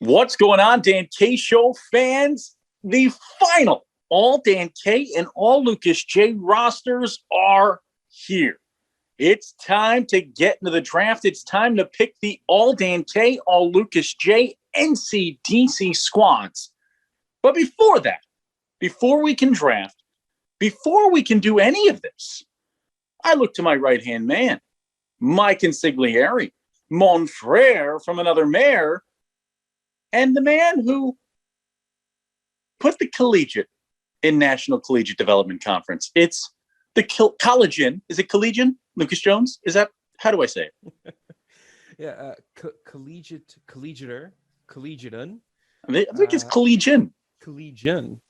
What's going on, Dan K Show fans? The final All Dan K and All Lucas J rosters are here. It's time to get into the draft. It's time to pick the All Dan K, All Lucas J NCDC squads. But before that, before we can draft, before we can do any of this, I look to my right-hand man, my consigliere, mon frere from another mare, and the man who put the collegiate in National Collegiate Development Conference. It's the collegian. Is it collegian? Lucas Jones? Is that, how do I say it? Yeah, collegiator. I think it's collegian. Collegian.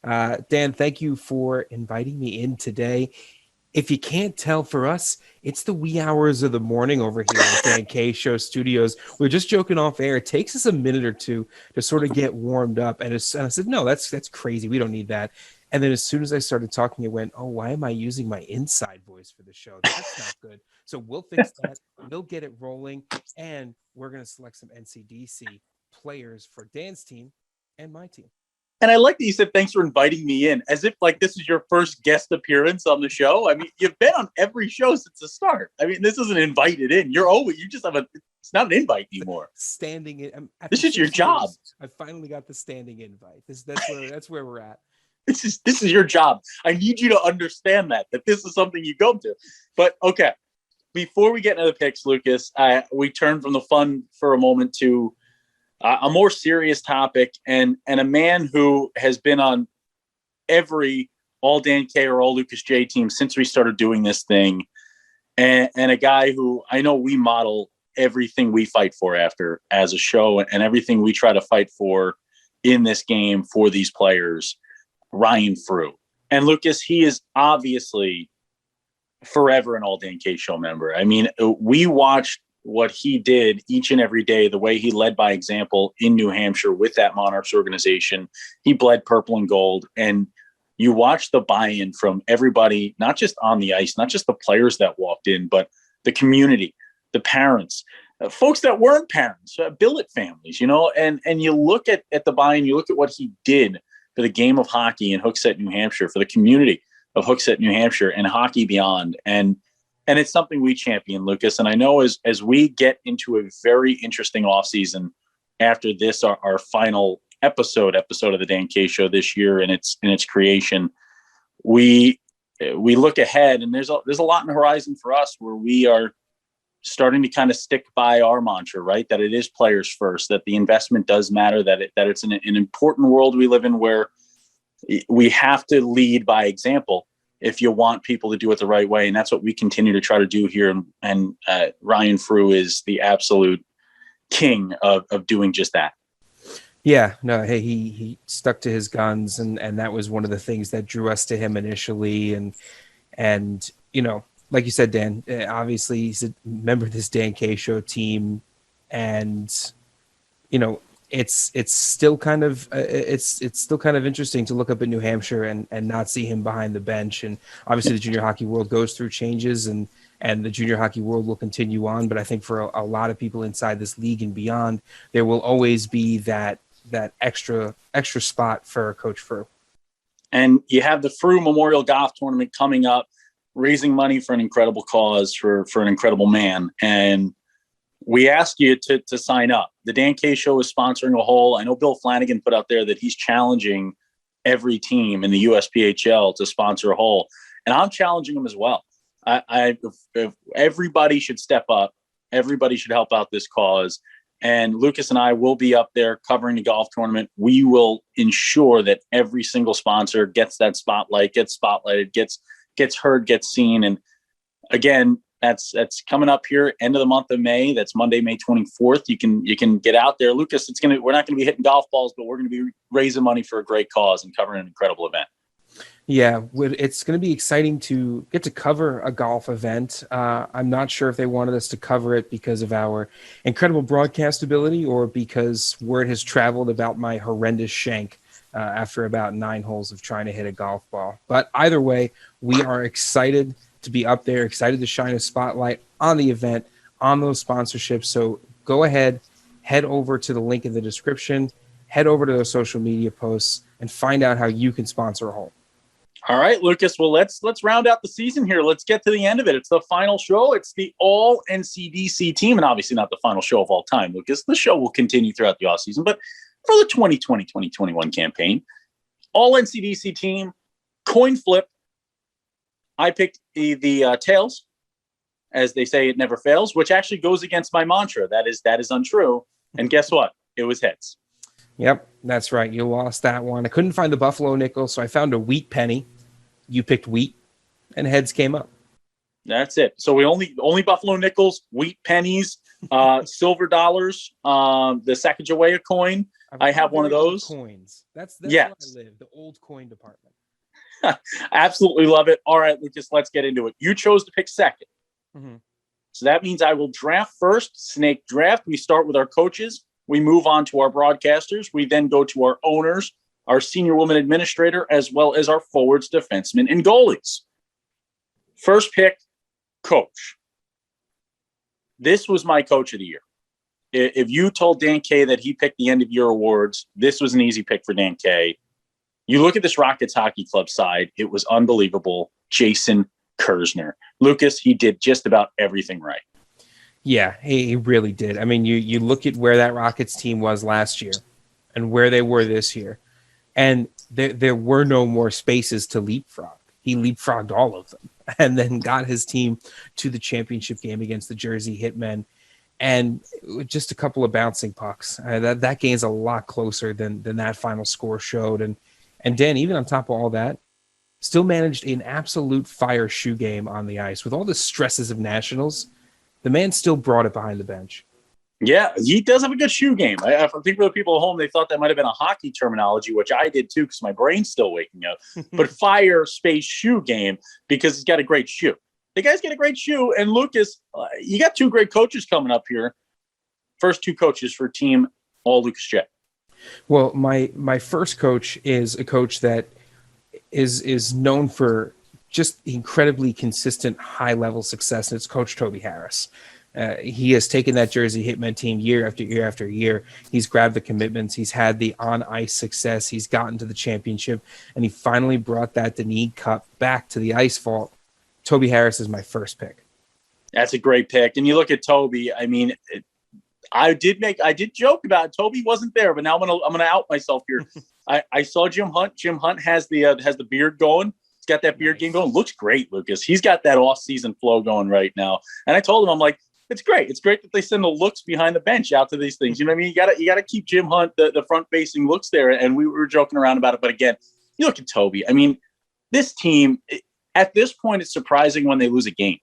Dan, thank you for inviting me in today. If you can't tell, for us, it's the wee hours of the morning over here at Dan K Show Studios. We were just joking off air. It takes us a minute or two to sort of get warmed up. And I said, no, that's crazy. We don't need that. And then as soon as I started talking, it went, oh, why am I using my inside voice for the show? That's not good. So we'll fix that. We'll get it rolling. And we're going to select some NCDC players for Dan's team and my team. And I like that you said, thanks for inviting me in, as if like this is your first guest appearance on the show. I mean, you've been on every show since the start. I mean, this isn't invited in. You just have it's not an invite anymore. Standing in. This is your job. I finally got the standing invite. That's where we're at. This is your job. I need you to understand that this is something you go to. But okay, before we get into the picks, Lucas, we turn from the fun for a moment to a more serious topic, and a man who has been on every All Dan K or All Lucas J team since we started doing this thing, and a guy who I know we model everything we fight for after as a show and everything we try to fight for in this game for these players, Ryan Frew. And Lucas, he is obviously forever an All Dan K Show member. I mean, we watched what he did each and every day, the way he led by example in New Hampshire with that Monarchs organization. He bled purple and gold, and you watch the buy-in from everybody, not just on the ice, not just the players that walked in, but the community, the parents, folks that weren't parents, billet families, and you look at the buy-in, you look at what he did for the game of hockey in Hooksett, New Hampshire, for the community of Hooksett, New Hampshire, and hockey beyond. And it's something we champion, Lucas. And I know as we get into a very interesting offseason after this, our final episode of the Dan K Show this year in its creation, we look ahead, and there's a lot in the horizon for us where we are starting to kind of stick by our mantra, right? That it is players first, that the investment does matter, that it's an important world we live in where we have to lead by example if you want people to do it the right way. And that's what we continue to try to do here. And Ryan Frew is the absolute king of doing just that. Yeah, no, hey, he stuck to his guns, and that was one of the things that drew us to him initially. And like you said, Dan, obviously he's a member of this Dan K Show team, and it's still kind of interesting to look up in New Hampshire and not see him behind the bench. And obviously the junior hockey world goes through changes, and the junior hockey world will continue on. But I think for a lot of people inside this league and beyond, there will always be that extra spot for Coach Frew. And you have the Frew Memorial Golf Tournament coming up, raising money for an incredible cause for an incredible man. And we ask you to sign up. The Dan K Show is sponsoring a hole. I know Bill Flanagan put out there that he's challenging every team in the USPHL to sponsor a hole. And I'm challenging them as well. If everybody should step up. Everybody should help out this cause. And Lucas and I will be up there covering the golf tournament. We will ensure that every single sponsor gets that spotlight, gets spotlighted, gets heard, gets seen. And again, that's coming up here end of the month of May. That's Monday, May 24th. You can get out there, Lucas. We're not going to be hitting golf balls, but we're going to be raising money for a great cause and covering an incredible event. Yeah, it's going to be exciting to get to cover a golf event. I'm not sure if they wanted us to cover it because of our incredible broadcast ability or because word has traveled about my horrendous shank after about 9 holes of trying to hit a golf ball. But either way, we are excited to be up there, excited to shine a spotlight on the event, on those sponsorships. So go ahead, head over to the link in the description, head over to those social media posts, and find out how you can sponsor a hole. All right, Lucas. Well, let's round out the season here. Let's get to the end of it. It's the final show. It's the All-NCDC team, and obviously not the final show of all time, Lucas. The show will continue throughout the offseason, but for the 2020-2021 campaign, All-NCDC team, coin flip. I picked the tails, as they say, it never fails, which actually goes against my mantra. That is untrue. And guess what? It was heads. Yep, that's right. You lost that one. I couldn't find the Buffalo nickel, so I found a wheat penny. You picked wheat, and heads came up. That's it. So we only Buffalo nickels, wheat pennies, silver dollars, the Sacagawea coin. I have one of those. Coins. That's yes. Where I live, the old coin department. Absolutely love it. All right, Lucas, let's get into it. You chose to pick second. Mm-hmm. So that means I will draft first, snake draft. We start with our coaches. We move on to our broadcasters. We then go to our owners, our senior woman administrator, as well as our forwards, defensemen, and goalies. First pick, coach. This was my coach of the year. If you told Dan Kay that he picked the end of year awards, this was an easy pick for Dan Kay. You look at this Rockets Hockey Club side, it was unbelievable. Jason Kersner. Lucas, he did just about everything right. Yeah, he really did. I mean, you look at where that Rockets team was last year and where they were this year, and there were no more spaces to leapfrog. He leapfrogged all of them and then got his team to the championship game against the Jersey Hitmen, and just a couple of bouncing pucks. That game's a lot closer than that final score showed. And Dan, even on top of all that, still managed an absolute fire shoe game on the ice. With all the stresses of nationals, the man still brought it behind the bench. Yeah, he does have a good shoe game. I think for the people at home, they thought that might have been a hockey terminology, which I did too because my brain's still waking up. But fire space shoe game because he's got a great shoe. The guy's got a great shoe. And Lucas, you got two great coaches coming up here. First two coaches for team all Lucas J. Well, my first coach is a coach that is known for just incredibly consistent high-level success, and it's Coach Toby Harris. He has taken that Jersey Hitmen team year after year after year. He's grabbed the commitments. He's had the on-ice success. He's gotten to the championship, and he finally brought that Deneen Cup back to the ice vault. Toby Harris is my first pick. That's a great pick. And you look at Toby, I mean, I did joke about it. Toby wasn't there, but now I'm gonna out myself here. I saw Jim Hunt. Jim Hunt has the beard going. He's got that beard game going. Looks great, Lucas. He's got that off-season flow going right now. And I told him, I'm like, it's great. It's great that they send the looks behind the bench out to these things. You know what I mean? You gotta keep Jim Hunt the front-facing looks there. And we were joking around about it. But again, you look at Toby. I mean, this team at this point, it's surprising when they lose a game.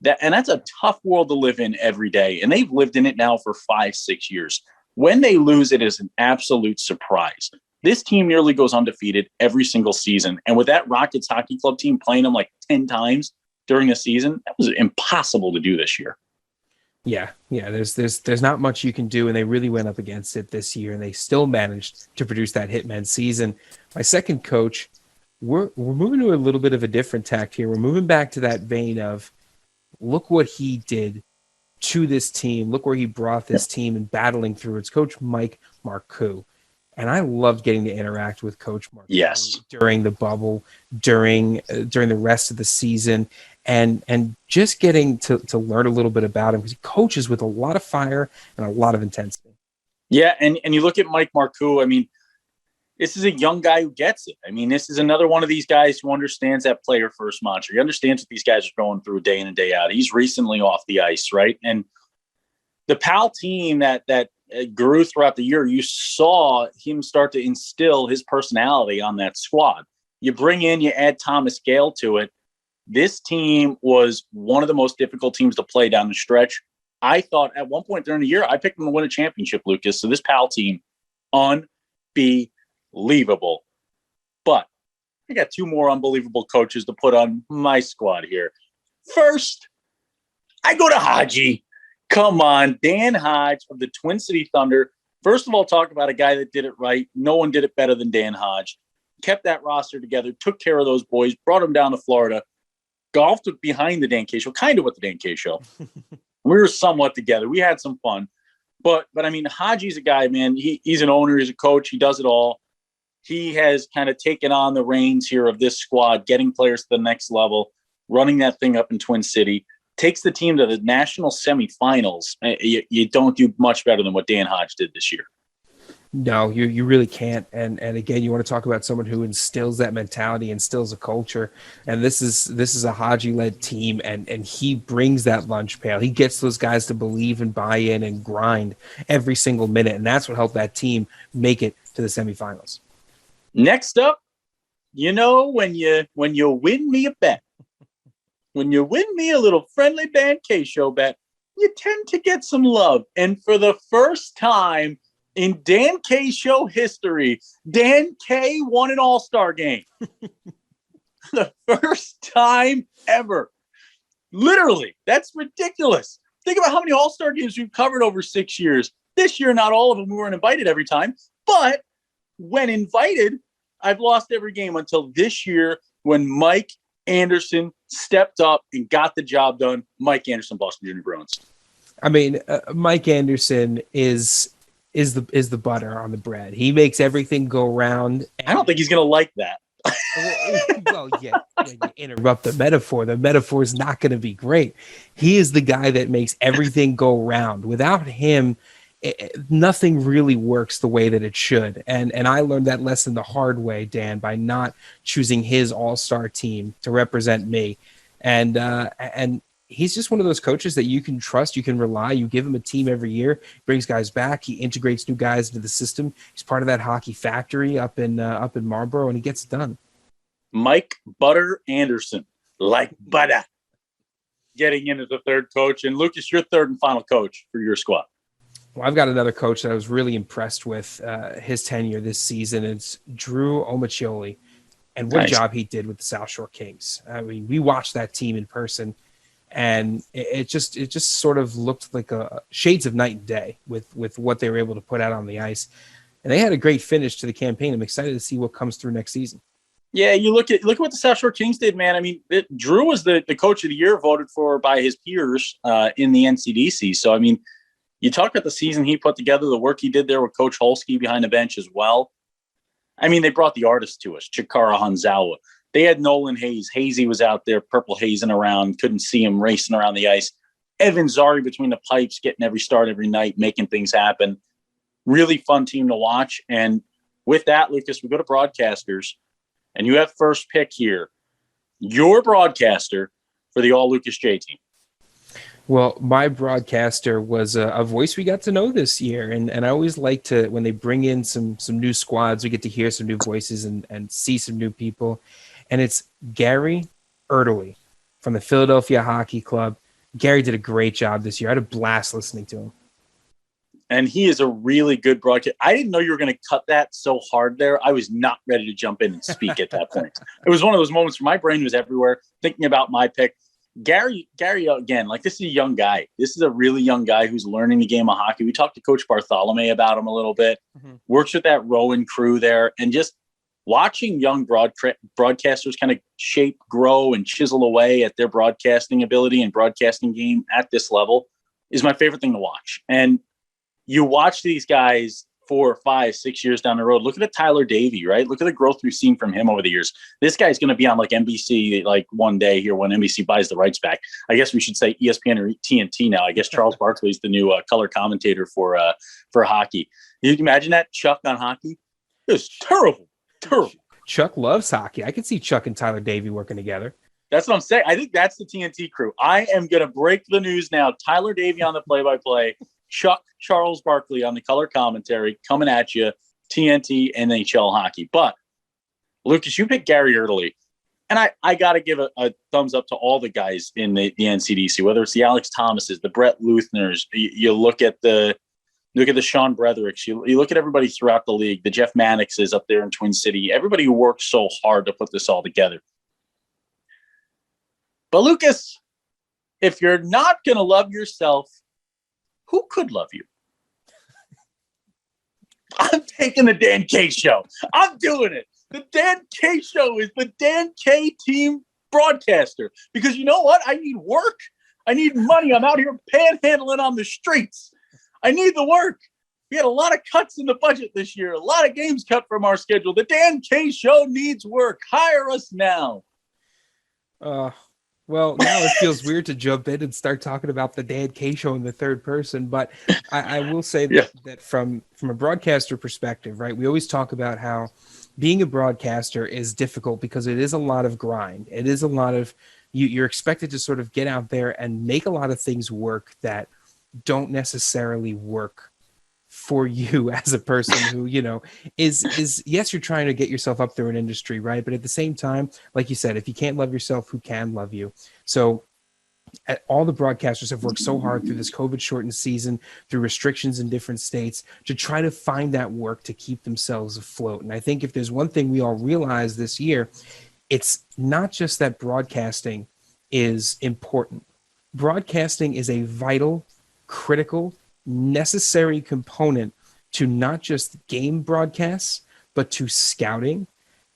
That's a tough world to live in every day. And they've lived in it now for 5-6 years. When they lose, it is an absolute surprise. This team nearly goes undefeated every single season. And with that Rockets Hockey Club team playing them like 10 times during the season, that was impossible to do this year. Yeah. There's not much you can do, and they really went up against it this year, and they still managed to produce that Hitman season. My second coach, we're moving to a little bit of a different tact here. We're moving back to that vein of, look what he did to this team. Look where he brought this team and battling through. It's Coach Mike Marcoux. And I loved getting to interact with Coach Marcoux during the bubble, during the rest of the season, and just getting to learn a little bit about him because he coaches with a lot of fire and a lot of intensity. Yeah, and you look at Mike Marcoux, I mean, this is a young guy who gets it. I mean, this is another one of these guys who understands that player first mantra. He understands what these guys are going through day in and day out. He's recently off the ice, right? And the PAL team that grew throughout the year, you saw him start to instill his personality on that squad. You add Thomas Gale to it. This team was one of the most difficult teams to play down the stretch. I thought at one point during the year, I picked them to win a championship, Lucas. So this PAL team, unbelievable. But I got two more unbelievable coaches to put on my squad here. First, I go to Haji. Come on, Dan Hodge of the Twin City Thunder. First of all, talk about a guy that did it right. No one did it better than Dan Hodge. Kept that roster together, took care of those boys, brought them down to Florida, golfed behind the Dan K Show, kind of with the Dan K Show. We were somewhat together. We had some fun. But I mean, Haji's a guy, man. He's an owner, he's a coach, he does it all. He has kind of taken on the reins here of this squad, getting players to the next level, running that thing up in Twin City, takes the team to the national semifinals. You don't do much better than what Dan Hodge did this year. No, you really can't. And again, you want to talk about someone who instills that mentality, instills a culture. And this is a Haji-led team, and he brings that lunch pail. He gets those guys to believe and buy in and grind every single minute. And that's what helped that team make it to the semifinals. Next up, when you win me a bet, when you win me a little friendly Dan K Show bet, you tend to get some love. And for the first time in Dan K Show history, Dan K won an All-Star game. The first time ever. Literally, that's ridiculous. Think about how many All-Star games we've covered over 6 years. This year, not all of them, we weren't invited every time. But when invited, I've lost every game until this year when Mike Anderson stepped up and got the job done. Mike Anderson, Boston Junior Bruins. I mean, Mike Anderson is the butter on the bread. He makes everything go round. I don't think he's going to like that. Well, yeah, you interrupt the metaphor. The metaphor is not going to be great. He is the guy that makes everything go round. Without him, nothing really works the way that it should. And I learned that lesson the hard way, Dan, by not choosing his all-star team to represent me. And he's just one of those coaches that you can trust, you can rely. You give him a team every year, brings guys back, he integrates new guys into the system. He's part of that hockey factory up in Marlboro, and he gets it done. Mike Butter Anderson, like butter, getting into the third coach. And Lucas, your third and final coach for your squad. Well, I've got another coach that I was really impressed with his tenure this season. It's Drew Omacholi, and what a job he did with the South Shore Kings. I mean, we watched that team in person, and it just sort of looked like a shades of night and day with what they were able to put out on the ice. And they had a great finish to the campaign. I'm excited to see what comes through next season. Yeah, you look at what the South Shore Kings did, man. I mean, Drew was the coach of the year voted for by his peers in the NCDC. So, I mean, you talk about the season he put together, the work he did there with Coach Holsky behind the bench as well. I mean, they brought the artists to us, Chikara Hanzawa. They had Nolan Hayes. Hazy was out there, purple hazing around, couldn't see him racing around the ice. Evan Zari between the pipes, getting every start every night, making things happen. Really fun team to watch. And with that, Lucas, we go to broadcasters, and you have first pick here. Your broadcaster for the All Lucas J team. Well, my broadcaster was a voice we got to know this year. And I always like to, when they bring in some new squads, we get to hear some new voices and see some new people. And it's Gary Ertley from the Philadelphia Hockey Club. Gary did a great job this year. I had a blast listening to him. And he is a really good broadcast. I didn't know you were going to cut that so hard there. I was not ready to jump in and speak at that point. It was one of those moments where my brain was everywhere, thinking about my pick. Gary, again, like, this is a young guy. This is a really young guy who's learning the game of hockey. We talked to Coach Bartholomew about him a little bit. Mm-hmm. Works with that Rowan crew there. And just watching young broadcasters kind of shape, grow, and chisel away at their broadcasting ability and broadcasting game at this level is my favorite thing to watch. And you watch these guys 4, 5, 6 years down the road. Look at Tyler Davey, right? Look at the growth we've seen from him over the years. This guy's going to be on like NBC like one day here when NBC buys the rights back. I guess we should say ESPN or TNT now. I guess Charles Barkley's the new color commentator for hockey. You can imagine that Chuck on hockey? It was terrible. Chuck loves hockey. I could see Chuck and Tyler Davey working together. That's what I'm saying. I think that's the TNT crew. I am going to break the news now. Tyler Davey on the play-by-play. Chuck Charles Barkley on the color commentary coming at you, TNT NHL hockey. But, Lucas, you picked Gary Ertley. And I got to give a thumbs up to all the guys in the NCDC, whether it's the Alex Thomases, the Brett Luthners. You look at the Sean Brethericks. You look at everybody throughout the league, the Jeff Mannixes up there in Twin City, everybody who worked so hard to put this all together. But, Lucas, if you're not going to love yourself, who could love you? I'm taking the Dan K Show. I'm doing it. The Dan K Show is the Dan K team broadcaster. Because you know what? I need work. I need money. I'm out here panhandling on the streets. I need the work. We had a lot of cuts in the budget this year, a lot of games cut from our schedule. The Dan K Show needs work. Hire us now. Well, now it feels weird to jump in and start talking about the Dan K Show in the third person, but I will say that from a broadcaster perspective, right, we always talk about how being a broadcaster is difficult because it is a lot of grind. It is a lot of, you're expected to sort of get out there and make a lot of things work that don't necessarily work for you as a person who, is yes, you're trying to get yourself up through an industry, right? But at the same time, like you said, if you can't love yourself, who can love you? So all the broadcasters have worked so hard through this COVID shortened season, through restrictions in different states, to try to find that work to keep themselves afloat. And I think if there's one thing we all realize this year, it's not just that broadcasting is important. Broadcasting is a vital, critical, necessary component to not just game broadcasts, but to scouting,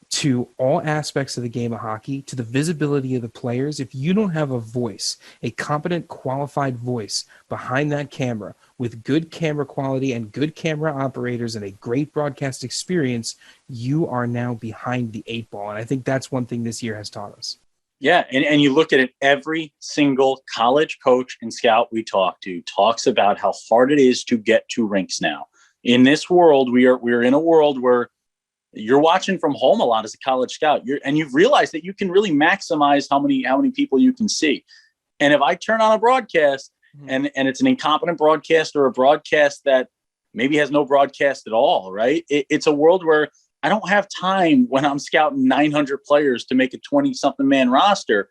to all aspects of the game of hockey, to the visibility of the players. If you don't have a voice, a competent, qualified voice behind that camera with good camera quality and good camera operators and a great broadcast experience, you are now behind the eight ball. And I think that's one thing this year has taught us. Yeah, and you look at it, every single college coach and scout we talk to talks about how hard it is to get to rinks now. In this world, we're in a world where you're watching from home a lot as a college scout, and you've realized that you can really maximize how many people you can see. And if I turn on a broadcast and it's an incompetent broadcast or a broadcast that maybe has no broadcast at all, right? It's a world where I don't have time when I'm scouting 900 players to make a 20-something man roster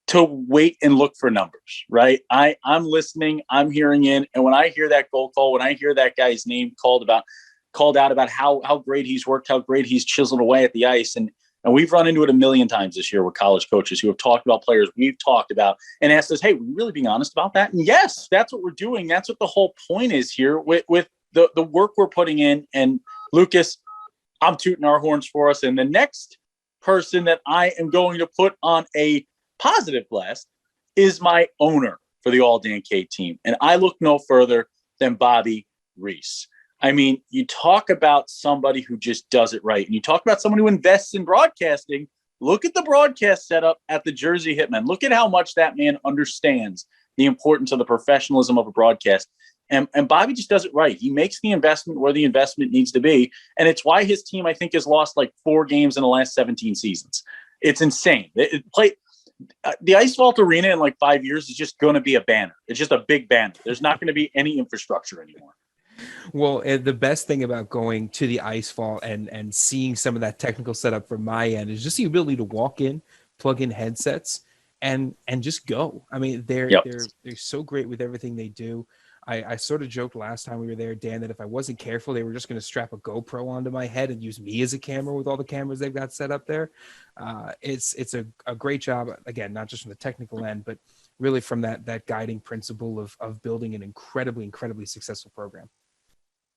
to wait and look for numbers, right? I'm listening, I'm hearing in, and when I hear that goal call, when I hear that guy's name called out about how great he's worked, how great he's chiseled away at the ice, and we've run into it a million times this year with college coaches who have talked about players we've talked about and asked us, hey, were you really being honest about that? And yes, that's what we're doing. That's what the whole point is here with the work we're putting in. And Lucas, I'm tooting our horns for us. And the next person that I am going to put on a positive blast is my owner for the All-Dan K team. And I look no further than Bobby Reese. I mean, you talk about somebody who just does it right. And you talk about someone who invests in broadcasting. Look at the broadcast setup at the Jersey Hitmen. Look at how much that man understands the importance of the professionalism of a broadcast. And Bobby just does it right. He makes the investment where the investment needs to be. And it's why his team, I think, has lost like 4 games in the last 17 seasons. It's insane. The Ice Vault Arena in like 5 years is just going to be a banner. It's just a big banner. There's not going to be any infrastructure anymore. Well, the best thing about going to the Ice Vault and seeing some of that technical setup from my end is just the ability to walk in, plug in headsets, and just go. I mean, they're so great with everything they do. I sort of joked last time we were there, Dan, that if I wasn't careful, they were just going to strap a GoPro onto my head and use me as a camera with all the cameras they've got set up there. It's a great job, again, not just from the technical end, but really from that guiding principle of building an incredibly successful program.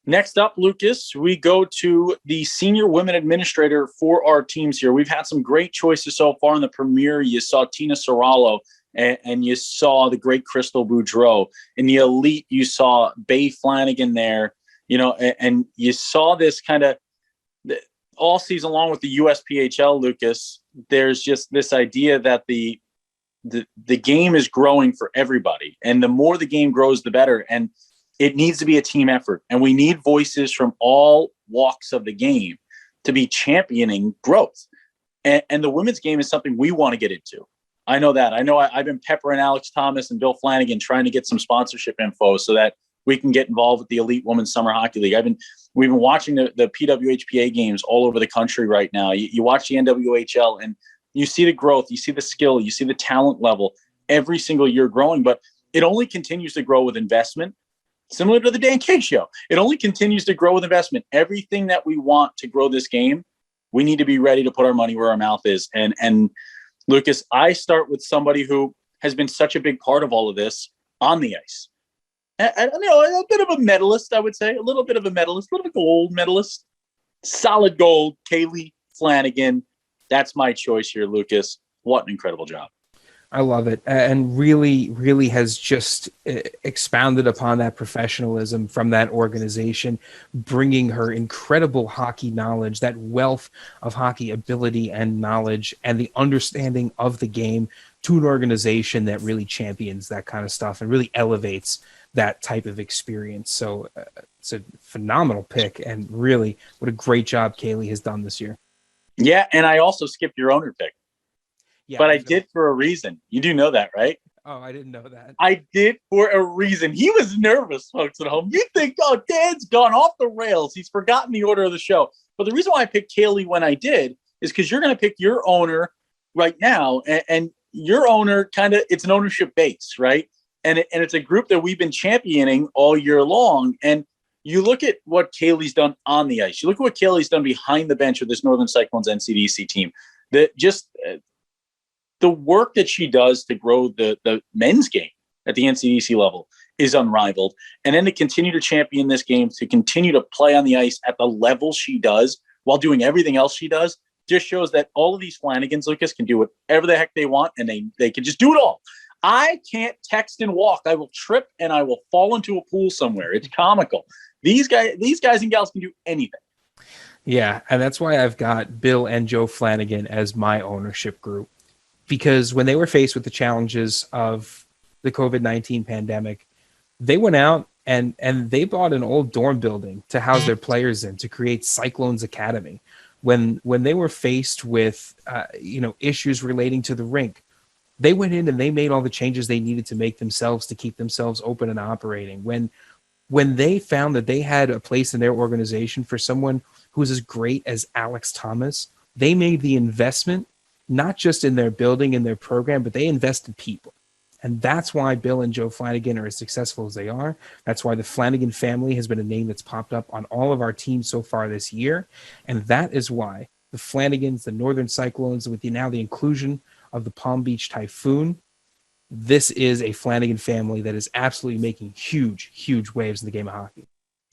Next up, Lucas, we go to the senior women administrator for our teams here. We've had some great choices so far in the Premier. You saw Tina Soralo and you saw the great Crystal Boudreau. In the Elite, you saw Bay Flanagan there, and you saw this kind of all season long with the USPHL, Lucas. There's just this idea that the game is growing for everybody. And the more the game grows, the better. And it needs to be a team effort. And we need voices from all walks of the game to be championing growth. And the women's game is something we want to get into. I know that. I've been peppering Alex Thomas and Bill Flanagan trying to get some sponsorship info so that we can get involved with the Elite Women's Summer Hockey League. We've been watching the PWHPA games all over the country right now. You watch the NWHL and you see the growth, you see the skill, you see the talent level every single year growing, but it only continues to grow with investment. Similar to the Dan K Show, it only continues to grow with investment. Everything that we want to grow this game, we need to be ready to put our money where our mouth is. And Lucas, I start with somebody who has been such a big part of all of this on the ice. And a bit of a medalist, I would say, a little bit of a medalist, a little bit of a gold medalist, solid gold, Kaylee Flanagan. That's my choice here, Lucas. What an incredible job. I love it, and really, really has just expounded upon that professionalism from that organization, bringing her incredible hockey knowledge, that wealth of hockey ability and knowledge, and the understanding of the game to an organization that really champions that kind of stuff and really elevates that type of experience. So it's a phenomenal pick, and really, what a great job Kaylee has done this year. Yeah, and I also skipped your owner pick. Yeah, but I did for a reason. You do know that, right? Oh, I didn't know that. I did for a reason. He was nervous, folks at home. You think, oh, Dan's gone off the rails. He's forgotten the order of the show. But the reason why I picked Kaylee when I did is because you're going to pick your owner right now. And your owner kind of, it's an ownership base, right? And it's a group that we've been championing all year long. And you look at what Kaylee's done on the ice. You look at what Kaylee's done behind the bench with this Northern Cyclones NCDC team. That just the work that she does to grow the men's game at the NCDC level is unrivaled. And then to continue to champion this game, to continue to play on the ice at the level she does while doing everything else she does, just shows that all of these Flanagans, Lucas, can do whatever the heck they want, and they can just do it all. I can't text and walk. I will trip and I will fall into a pool somewhere. It's comical. These guys and gals can do anything. Yeah, and that's why I've got Bill and Joe Flanagan as my ownership group. Because when they were faced with the challenges of the COVID-19 pandemic, they went out and they bought an old dorm building to house their players in to create Cyclones Academy. When they were faced with issues relating to the rink, they went in and they made all the changes they needed to make themselves to keep themselves open and operating. When they found that they had a place in their organization for someone who's as great as Alex Thomas, they made the investment not just in their building and their program, but they invest in people. And that's why Bill and Joe Flanagan are as successful as they are. That's why the Flanagan family has been a name that's popped up on all of our teams so far this year. And that is why the Flanagans, the Northern Cyclones, with now the inclusion of the Palm Beach Typhoon, this is a Flanagan family that is absolutely making huge, huge waves in the game of hockey.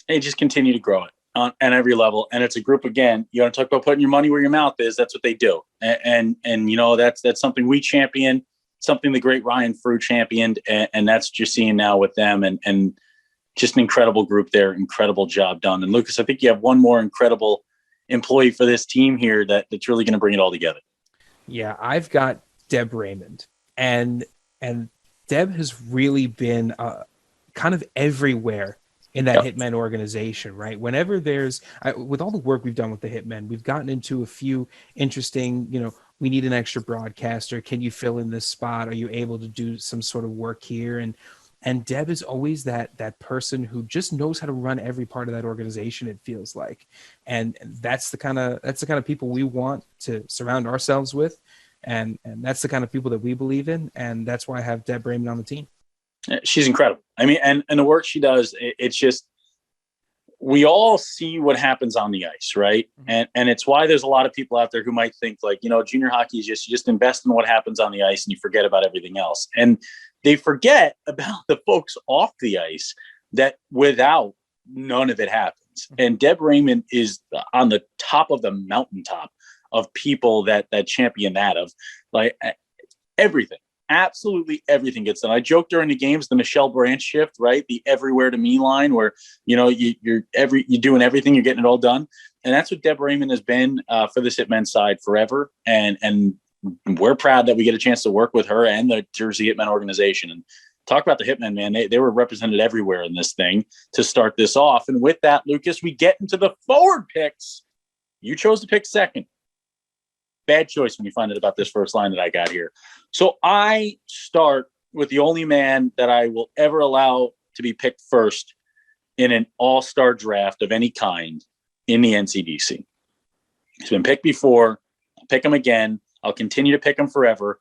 They just continue to grow it on every level. And it's a group, again, you want to talk about putting your money where your mouth is. That's what they do. And that's something we champion, something the great Ryan Frew championed. And that's what you're seeing now with them. And just an incredible group there. Incredible job done. And Lucas, I think you have one more incredible employee for this team here that's really going to bring it all together. Yeah, I've got Deb Raymond. And Deb has really been kind of everywhere in that Hitmen organization, right? Whenever with all the work we've done with the Hitmen, we've gotten into a few interesting, we need an extra broadcaster. Can you fill in this spot? Are you able to do some sort of work here? And Deb is always that person who just knows how to run every part of that organization, it feels like. And that's the kind of people we want to surround ourselves with. And that's the kind of people that we believe in. And that's why I have Deb Raymond on the team. She's incredible. I mean, and the work she does, it's just, we all see what happens on the ice, right? Mm-hmm. And it's why there's a lot of people out there who might think like, junior hockey is you just invest in what happens on the ice and you forget about everything else. And they forget about the folks off the ice that without none of it happens. Mm-hmm. And Deb Raymond is on the top of the mountaintop of people that champion that, of like everything. Absolutely everything gets done. I joke during the games, the Michelle Branch shift, right? The everywhere to me line where, you're doing everything, you're getting it all done. And that's what Deb Raymond has been for the Hitmen side forever. And we're proud that we get a chance to work with her and the Jersey Hitmen organization. And talk about the Hitmen, man. They were represented everywhere in this thing to start this off. And with that, Lucas, we get into the forward picks. You chose to pick second. Bad choice when you find out about this first line that I got here. So I start with the only man that I will ever allow to be picked first in an all-star draft of any kind in the NCDC. He's been picked before. I'll pick him again. I'll continue to pick him forever.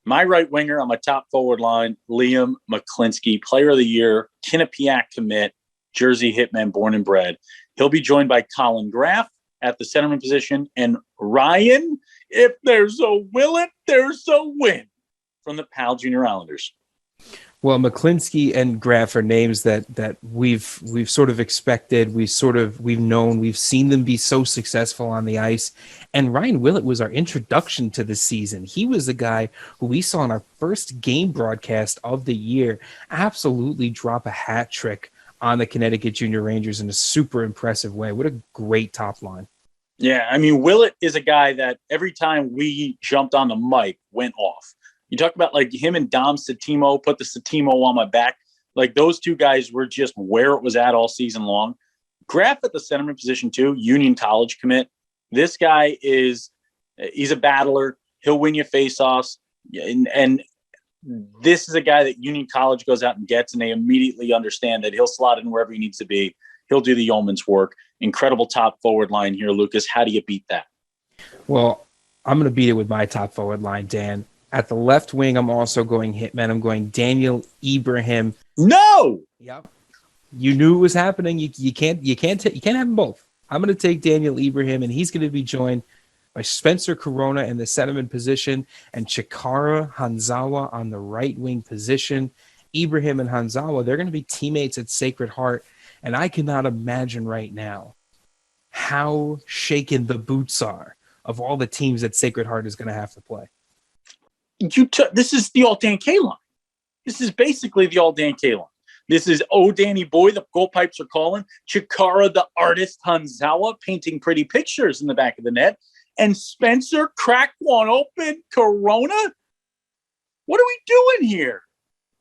My right winger on my top forward line, Liam McClinsky, Player of the Year, Quinnipiac commit, Jersey Hitman, born and bred. He'll be joined by Colin Graff at the centerman position, and Ryan, if there's a will it, there's a win, from the PAL Junior Islanders. Well, McClinsky and Graf are names that we've sort of expected. We've known. We've seen them be so successful on the ice. And Ryan Willett was our introduction to the season. He was the guy who we saw in our first game broadcast of the year absolutely drop a hat trick on the Connecticut Junior Rangers in a super impressive way. What a great top line. Yeah, I mean, Willett is a guy that every time we jumped on the mic went off. You talk about like him and Dom Satimo, put the Satimo on my back. Like those two guys were just where it was at all season long. Graf at the centerman position too, Union College commit. This guy he's a battler. He'll win you faceoffs. And this is a guy that Union College goes out and gets, and they immediately understand that he'll slot in wherever he needs to be. He'll do the yeoman's work. Incredible top forward line here, Lucas. How do you beat that? Well, I'm going to beat it with my top forward line, Dan. At the left wing, I'm also going hitman. I'm going Daniel Ibrahim. No. Yep. You knew it was happening. You can't have them both. I'm going to take Daniel Ibrahim, and he's going to be joined by Spencer Corona in the centerman position and Chikara Hanzawa on the right wing position. Ibrahim and Hanzawa, they're going to be teammates at Sacred Heart, and I cannot imagine right now how shaken the boots are of all the teams that Sacred Heart is going to have to play. This is the all Dan K line. This is basically the all Dan K line. This is Danny Boy, the goal pipes are calling. Chikara, the artist, Hanzawa, painting pretty pictures in the back of the net. And Spencer cracked one open. Corona? What are we doing here?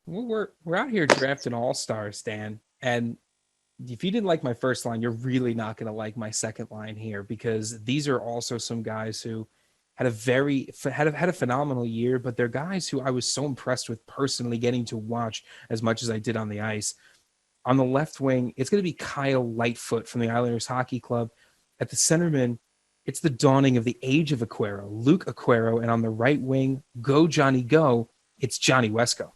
Well, we're out here drafting all-stars, Dan. And if you didn't like my first line, you're really not going to like my second line here, because these are also some guys who had a phenomenal year, but they're guys who I was so impressed with personally getting to watch as much as I did on the ice. On the left wing, it's going to be Kyle Lightfoot from the Islanders Hockey Club. At the centerman, it's the dawning of the age of Aquero, Luke Aquero. And on the right wing, go Johnny Go, it's Johnny Wesco.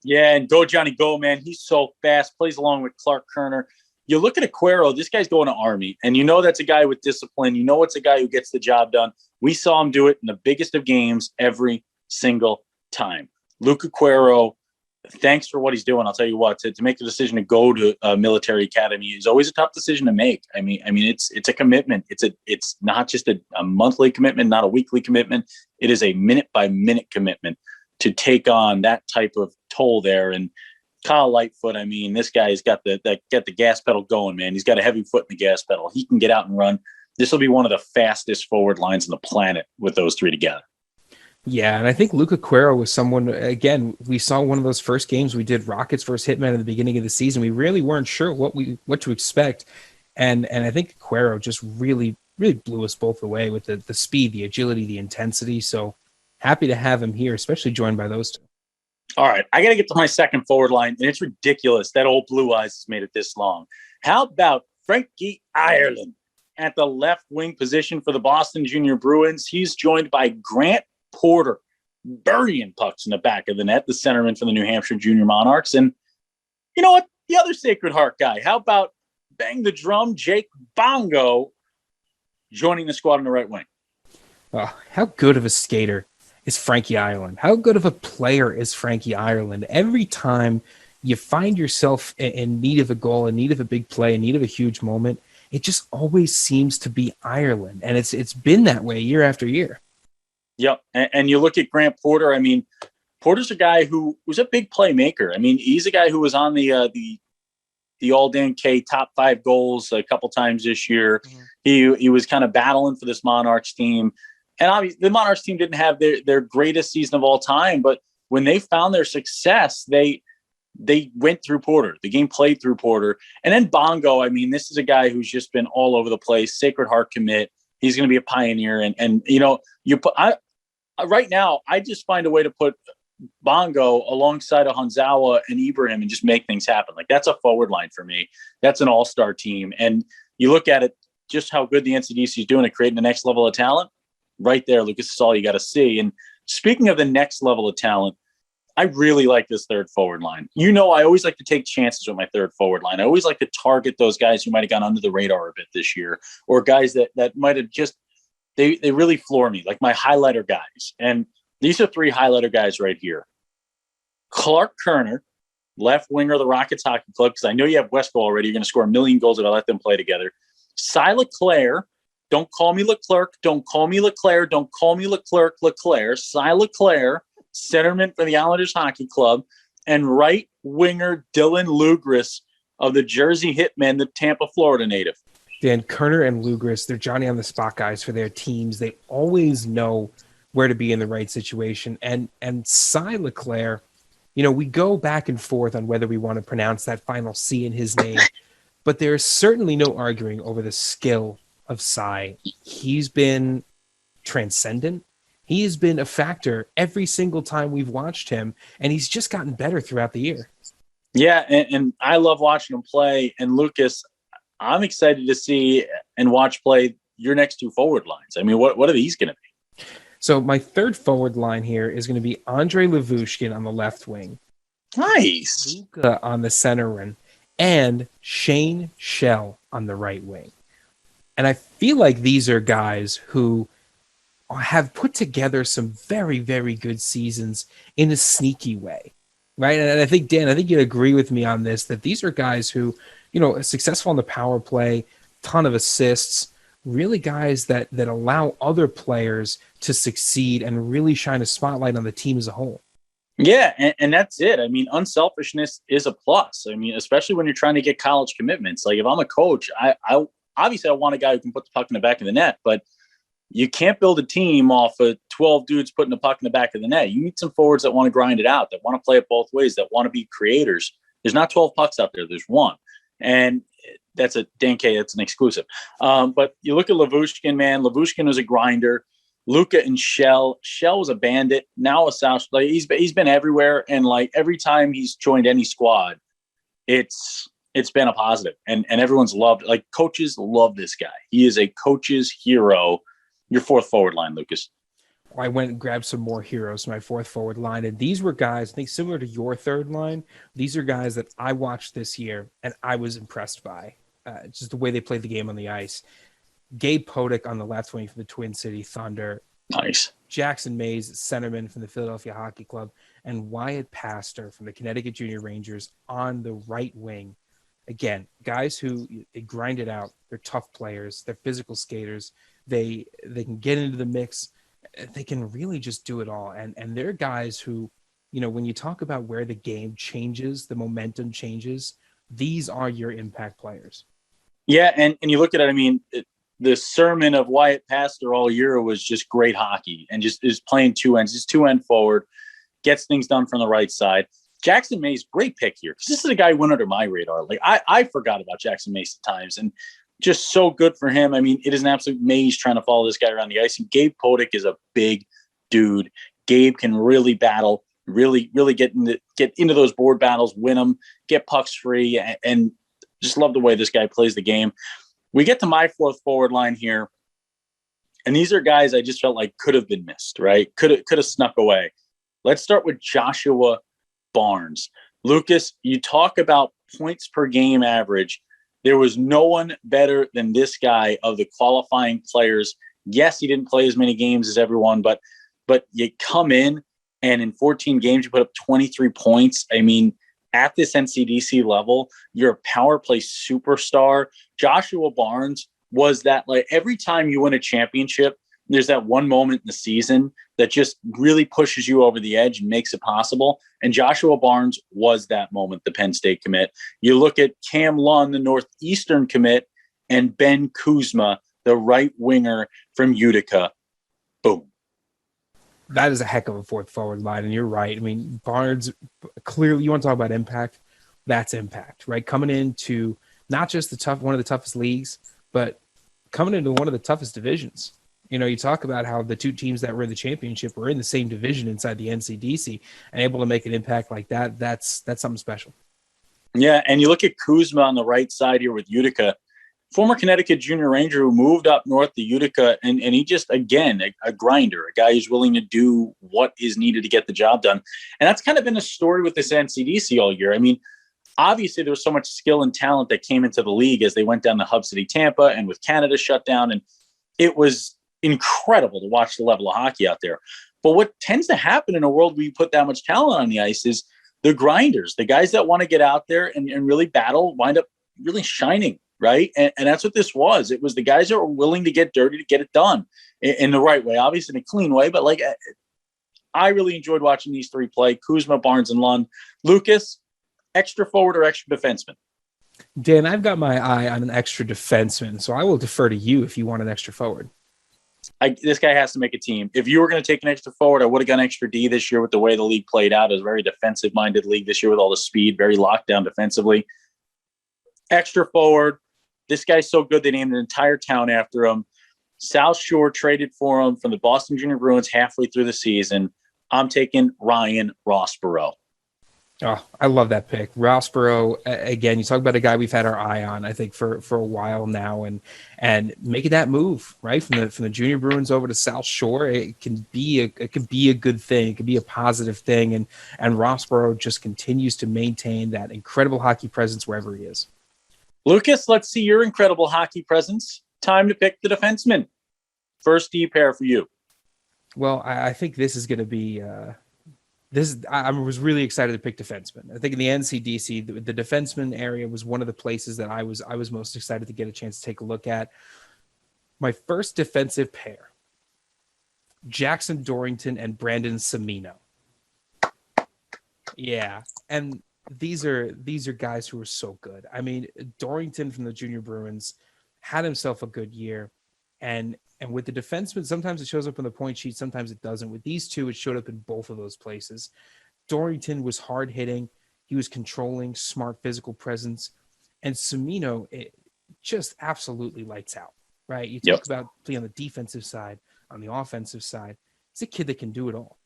Yeah, and go Johnny Go, man. He's so fast, plays along with Clark Kerner. You look at Aquero, this guy's going to Army, and you know that's a guy with discipline. You know it's a guy who gets the job done. We saw him do it in the biggest of games every single time. Luke Aquero, thanks for what he's doing. I'll tell you what, to make the decision to go to a military academy is always a tough decision to make. I mean, it's a commitment. It's not just a monthly commitment, not a weekly commitment. It is a minute by minute commitment to take on that type of toll there. And Kyle Lightfoot, I mean, this guy's got the gas pedal going, man. He's got a heavy foot in the gas pedal. He can get out and run. This will be one of the fastest forward lines on the planet with those three together. Yeah, and I think Luke Aquero was someone, again, we saw one of those first games we did Rockets versus Hitman at the beginning of the season. We really weren't sure what to expect. And I think Aquero just really, really blew us both away with the speed, the agility, the intensity. So happy to have him here, especially joined by those two. All right, I got to get to my second forward line, and it's ridiculous that old Blue Eyes has made it this long. How about Frankie Ireland at the left wing position for the Boston Junior Bruins? He's joined by Grant Porter, burying pucks in the back of the net, the centerman for the New Hampshire Junior Monarchs. And you know what? The other Sacred Heart guy. How about bang the drum, Jake Bongo, joining the squad on the right wing? Oh, how good of a skater is Frankie Ireland? How good of a player is Frankie Ireland? Every time you find yourself in need of a goal, in need of a big play, in need of a huge moment, it just always seems to be Ireland. And it's been that way year after year. Yep. And you look at Grant Porter. I mean, Porter's a guy who was a big playmaker. I mean, he's a guy who was on the All Dan K top 5 goals a couple times this year. Mm-hmm. He was kind of battling for this Monarchs team. And obviously the Monarchs team didn't have their greatest season of all time, but when they found their success, they went through Porter. The game played through Porter. And then Bongo, I mean, this is a guy who's just been all over the place, Sacred Heart commit. He's going to be a pioneer. And you know, right now, I just find a way to put Bongo alongside of Hanzawa and Ibrahim and just make things happen. Like, that's a forward line for me. That's an all-star team. And you look at it, just how good the NCDC is doing at creating the next level of talent. Right there, Lucas, is all you got to see. And speaking of the next level of talent, I really like this third forward line. You know, I always like to take chances with my third forward line. I always like to target those guys who might have gone under the radar a bit this year, or guys that might have just, they really floor me, like my highlighter guys. And these are 3 highlighter guys right here. Clark Kerner, left winger of the Rockets Hockey Club, because I know you have Westphal already. You're going to score a million goals if I let them play together. Cy Leclerc. Don't call me Leclerc. Don't call me Leclerc. Don't call me Leclerc. Leclerc. Cy Leclerc, centerman for the Islanders Hockey Club, and right winger Dylan Lugris of the Jersey Hitmen, the Tampa, Florida native. Dan Kerner and Lugris, they're Johnny on the spot guys for their teams. They always know where to be in the right situation. And Cy Leclerc, we go back and forth on whether we want to pronounce that final C in his name, but there's certainly no arguing over the skill of Cy. He's been transcendent. He has been a factor every single time we've watched him, and he's just gotten better throughout the year. Yeah, and I love watching him play. And Lucas, I'm excited to see and watch play your next two forward lines. I mean, what are these going to be? So my third forward line here is going to be Andrei Lavushkin on the left wing. Nice. Luka on the center wing, and Shane Shell on the right wing. And I feel like these are guys who have put together some very, very good seasons in a sneaky way, right? And I think, Dan, you'd agree with me on this, that these are guys who, are successful on the power play, ton of assists, really guys that allow other players to succeed and really shine a spotlight on the team as a whole. Yeah, and that's it. I mean, unselfishness is a plus. I mean, especially when you're trying to get college commitments. Like if I'm a coach, I obviously I want a guy who can put the puck in the back of the net, but you can't build a team off of 12 dudes putting the puck in the back of the net. You need some forwards that want to grind it out, that want to play it both ways, that want to be creators. There's not 12 pucks out there. There's one. And that's an exclusive. But you look at Lavushkin, man. Lavushkin was a grinder. Luka and Shell. Shell was a bandit. Now a South. Like he's been everywhere, and like every time he's joined any squad, it's been a positive, and everyone's loved. Like coaches love this guy. He is a coach's hero. Your fourth forward line, Lucas. I went and grabbed some more heroes, my fourth forward line. And these were guys, I think similar to your third line, these are guys that I watched this year and I was impressed by. Just the way they played the game on the ice. Gabe Podick on the left wing for the Twin City Thunder. Nice. Jackson Mays, centerman from the Philadelphia Hockey Club. And Wyatt Pastor from the Connecticut Junior Rangers on the right wing. Again, guys who they grind it out. They're tough players. They're physical skaters. They can get into the mix. They can really just do it all. And they're guys who, when you talk about where the game changes, the momentum changes, these are your impact players. Yeah, and you look at it, I mean, the sermon of Wyatt Pastor all year was just great hockey and just is playing two ends, just two-end forward, gets things done from the right side. Jackson Mays, great pick here, because this is a guy who went under my radar. Like, I forgot about Jackson Mays at times, and just so good for him. I mean, it is an absolute maze trying to follow this guy around the ice. And Gabe Podick is a big dude. Gabe can really battle, really get into those board battles, win them, get pucks free, and just love the way this guy plays the game. We get to my fourth forward line here, and these are guys I just felt like could have been missed, right? Could have snuck away. Let's start with Joshua Barnes. Lucas, you talk about points per game average. There was no one better than this guy of the qualifying players. Yes, he didn't play as many games as everyone, but you come in and in 14 games, you put up 23 points. I mean, at this NCDC level, you're a power play superstar. Joshua Barnes was that, like, every time you win a championship, there's that one moment in the season that just really pushes you over the edge and makes it possible. And Joshua Barnes was that moment, the Penn State commit. You look at Cam Lund, the Northeastern commit, and Ben Kuzma, the right winger from Utica. Boom. That is a heck of a fourth forward line. And you're right. I mean, Barnes, clearly, you want to talk about impact. That's impact, right? Coming into not just one of the toughest leagues, but coming into one of the toughest divisions. You talk about how the two teams that were in the championship were in the same division inside the NCDC and able to make an impact like that. That's something special. Yeah. And you look at Kuzma on the right side here with Utica, former Connecticut Junior Ranger who moved up north to Utica. And he just, again, a grinder, a guy who's willing to do what is needed to get the job done. And that's kind of been a story with this NCDC all year. I mean, obviously there was so much skill and talent that came into the league as they went down to Hub City, Tampa, and with Canada shut down. And it was incredible to watch the level of hockey out there. But what tends to happen in a world where you put that much talent on the ice is the grinders, the guys that want to get out there and really battle, wind up really shining, right? And that's what this was. It was the guys that were willing to get dirty to get it done in the right way, obviously in a clean way, but like I really enjoyed watching these three play: Kuzma, Barnes, and Lund. Lucas, extra forward or extra defenseman? Dan, I've got my eye on an extra defenseman, so I will defer to you if you want an extra forward. This guy has to make a team. If you were going to take an extra forward, I would have gone extra D this year with the way the league played out. It was a very defensive-minded league this year with all the speed, very locked down defensively. Extra forward, this guy's so good they named an entire town after him. South Shore traded for him from the Boston Junior Bruins halfway through the season. I'm taking Ryan Rossborough. Oh, I love that pick. Rossborough, again, you talk about a guy we've had our eye on, I think, for a while now, and making that move, right, from the Junior Bruins over to South Shore, it can be a good thing. It can be a positive thing, and Rossborough just continues to maintain that incredible hockey presence wherever he is. Lucas, let's see your incredible hockey presence. Time to pick the defenseman. First D pair for you. Well, I think this is going to be I was really excited to pick defenseman. I think in the NCDC, the defenseman area was one of the places that I was most excited to get a chance to take a look at. My first defensive pair, Jackson Dorrington and Brandon Semino. Yeah, and these are guys who are so good. I mean, Dorrington from the Junior Bruins had himself a good year, and with the defenseman, sometimes it shows up on the point sheet, sometimes it doesn't. With these two, it showed up in both of those places. Dorrington was hard hitting, he was controlling, smart physical presence, and Semino, it just absolutely lights out. Right? You talk about playing on the defensive side, on the offensive side. He's a kid that can do it all.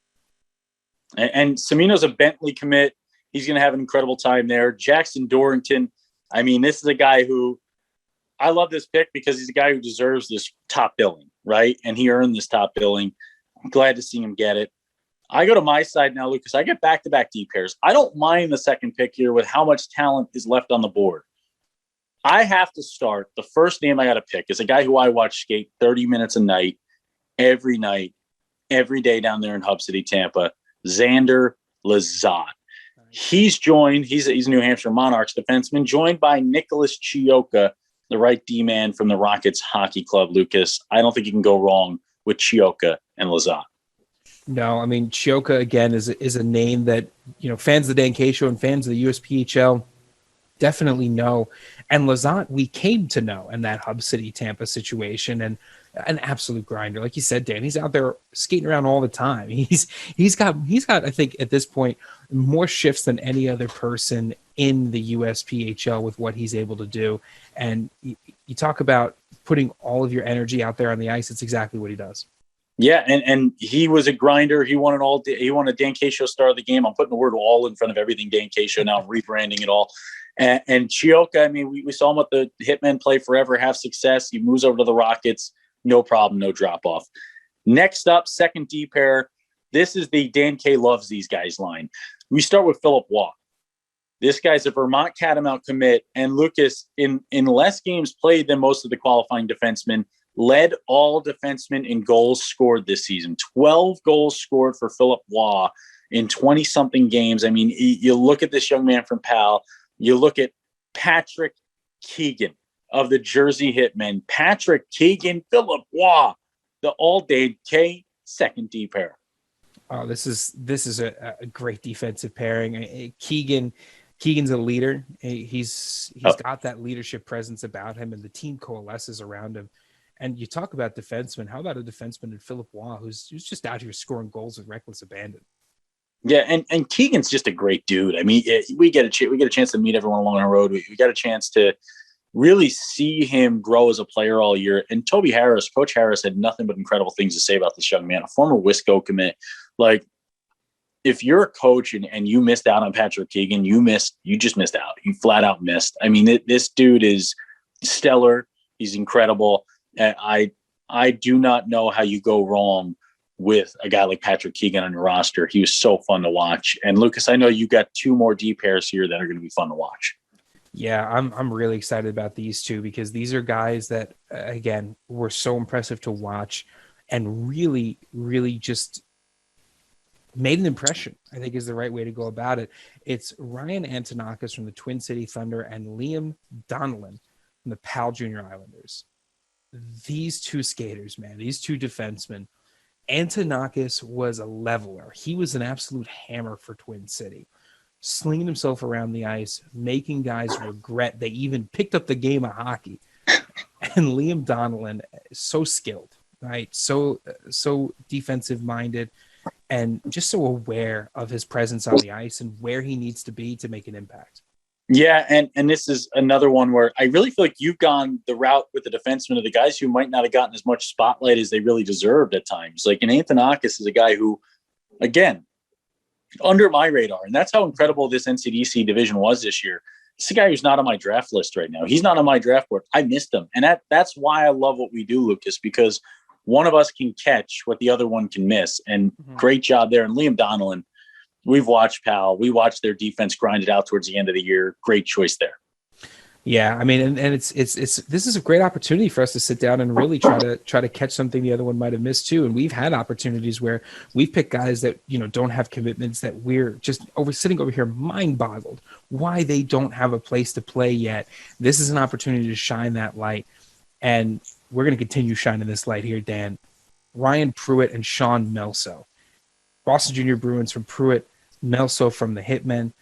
And Semino's a Bentley commit. He's going to have an incredible time there. Jackson Dorrington, I mean, this is a guy who I love this pick because he's a guy who deserves this top billing, right? And he earned this top billing. I'm glad to see him get it. I go to my side now, Lucas. I get back-to-back D pairs. I don't mind the second pick here with how much talent is left on the board. I have to start. The first name I got to pick is a guy who I watch skate 30 minutes a night, every day down there in Hub City, Tampa, Xander Lizotte. He's a New Hampshire Monarchs defenseman, joined by Nicholas Chioka, the right D-man from the Rockets Hockey Club, Lucas. I don't think you can go wrong with Chioka and Lizotte. No, I mean, Chioka, again, is a name that, fans of the Dan K Show and fans of the USPHL definitely know. And Lizotte, we came to know in that Hub City Tampa situation, and an absolute grinder. Like you said, Dan, he's out there skating around all the time. He's got, I think at this point, more shifts than any other person in the USPHL with what he's able to do. And you talk about putting all of your energy out there on the ice. It's exactly what he does. Yeah, and he was a grinder. He won a Dan K Show star of the game. I'm putting the word all in front of everything Dan K Show now, rebranding it all. And Chioka, I mean, we saw him with the Hitmen play forever, have success. He moves over to the Rockets. No problem, no drop off. Next up, second D pair. This is the Dan K loves these guys line. We start with Philip Waugh. This guy's a Vermont Catamount commit. And Lucas, in less games played than most of the qualifying defensemen, led all defensemen in goals scored this season. 12 goals scored for Philip Waugh in 20-something games. I mean, you look at this young man from PAL. You look at Patrick Keegan of the Jersey Hitmen. Patrick Keegan, Philip Waugh, the all-day K second D pair. Oh, this is a great defensive pairing. Keegan's a leader. He's got that leadership presence about him, and the team coalesces around him. And you talk about defensemen. How about a defenseman in Philip Waugh, who's just out here scoring goals with reckless abandon? Yeah, and Keegan's just a great dude. I mean, we get a chance to meet everyone along the road. We got a chance to really see him grow as a player all year. And Coach Harris, had nothing but incredible things to say about this young man, a former Wisco commit. Like, if you're a coach and you missed out on Patrick Keegan, you just missed out. You flat out missed. I mean, this dude is stellar. He's incredible. I do not know how you go wrong with a guy like Patrick Keegan on your roster. He was so fun to watch. And Lucas, I know you got two more D pairs here that are going to be fun to watch. Yeah, I'm really excited about these two because these are guys that, again, were so impressive to watch and really, really just made an impression, I think is the right way to go about it. It's Ryan Antonakis from the Twin City Thunder and Liam Donnellan from the Pal Junior Islanders. These two skaters, man, these two defensemen. Antonakis was a leveler. He was an absolute hammer for Twin City, slinging himself around the ice, making guys regret they even picked up the game of hockey. And Liam Donnellan, so skilled, right? So defensive minded, and just so aware of his presence on the ice and where he needs to be to make an impact. Yeah, and this is another one where I really feel like you've gone the route with the defensemen of the guys who might not have gotten as much spotlight as they really deserved at times. Like, and Antonakis is a guy who, again, under my radar, and that's how incredible this NCDC division was this year. It's a guy who's not on my draft list right now. He's not on my draft board. I missed him. And that's why I love what we do, Lucas, because one of us can catch what the other one can miss. And great job there. And Liam Donnellan, we've watched Pal. We watched their defense grind it out towards the end of the year. Great choice there. Yeah, I mean, and it's this is a great opportunity for us to sit down and really try to catch something the other one might have missed too. And we've had opportunities where we've picked guys that, you know, don't have commitments, that we're just sitting over here mind boggled why they don't have a place to play yet. This is an opportunity to shine that light, and we're going to continue shining this light here, Dan. Ryan Pruitt and Sean Melso, Boston Junior Bruins from Pruitt, Melso from the Hitmen.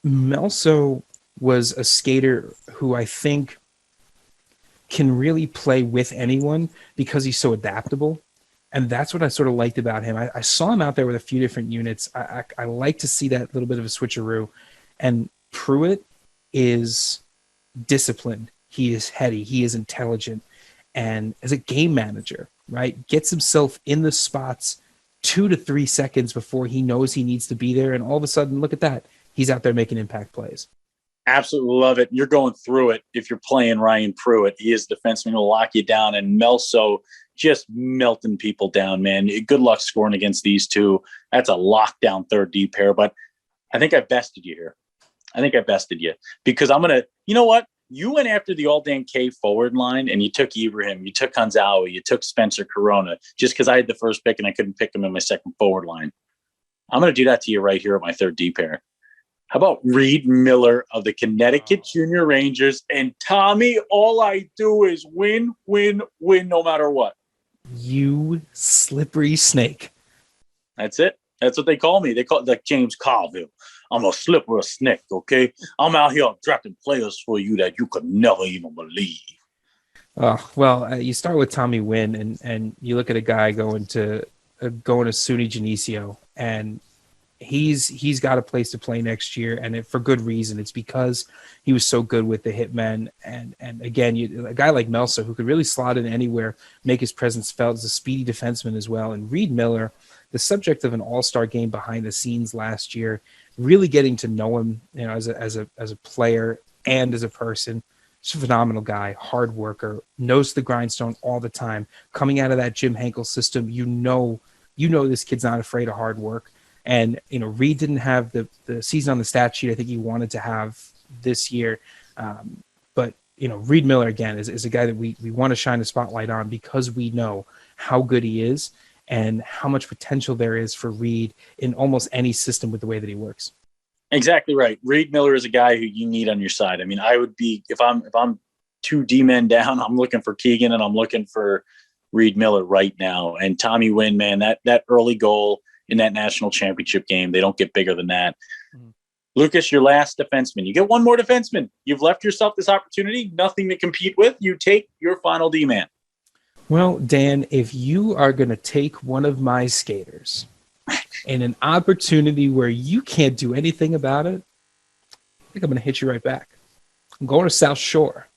Melso was a skater who I think can really play with anyone because he's so adaptable. And that's what I sort of liked about him. I saw him out there with a few different units. I like to see that little bit of a switcheroo. And Pruitt is disciplined. He is heady. He is intelligent. And as a game manager, right, gets himself in the spots 2 to 3 seconds before he knows he needs to be there. And all of a sudden, look at that. He's out there making impact plays. Absolutely love it. You're going through it if you're playing Ryan Pruitt. He is a defenseman who'll lock you down, and Melso just melting people down, man. Good luck scoring against these two. That's a lockdown third D pair, but I think I bested you here. I think I bested you because I'm going to, you know what? You went after the All-Dan K forward line and you took Ibrahim, you took Hanzawa, you took Spencer Corona just because I had the first pick and I couldn't pick him in my second forward line. I'm going to do that to you right here at my third D pair. How about Reed Miller of the Connecticut Junior Rangers? And Tommy, all I do is win, win, win, no matter what. You slippery snake. That's it. That's what they call me. They call it like James Carville. I'm a slippery snake, okay? I'm out here drafting players for you that you could never even believe. You start with Tommy Wynn, and you look at a guy going to SUNY Geneseo, and he's got a place to play next year, and for good reason. It's because he was so good with the Hitmen, and again, a guy like Melso who could really slot in anywhere, make his presence felt, as a speedy defenseman as well. And Reed Miller, the subject of an all-star game behind the scenes last year, really getting to know him, you know, as a player and as a person. Just a phenomenal guy, hard worker, knows the grindstone all the time. Coming out of that Jim Henkel system, you know this kid's not afraid of hard work. And, you know, Reed didn't have the season on the stat sheet I think he wanted to have this year. But, you know, Reed Miller, again, is a guy that we want to shine a spotlight on because we know how good he is and how much potential there is for Reed in almost any system with the way that he works. Exactly right. Reed Miller is a guy who you need on your side. I mean, I would be, if I'm 2 D-men down, I'm looking for Keegan and I'm looking for Reed Miller right now. And Tommy Wynn, man, that early goal in that national championship game, they don't get bigger than that. Mm-hmm. Lucas, your last defenseman. You get one more defenseman. You've left yourself this opportunity, nothing to compete with. You take your final D-man. Well, Dan, if you are going to take one of my skaters in an opportunity where you can't do anything about it, I think I'm going to hit you right back. I'm going to South Shore.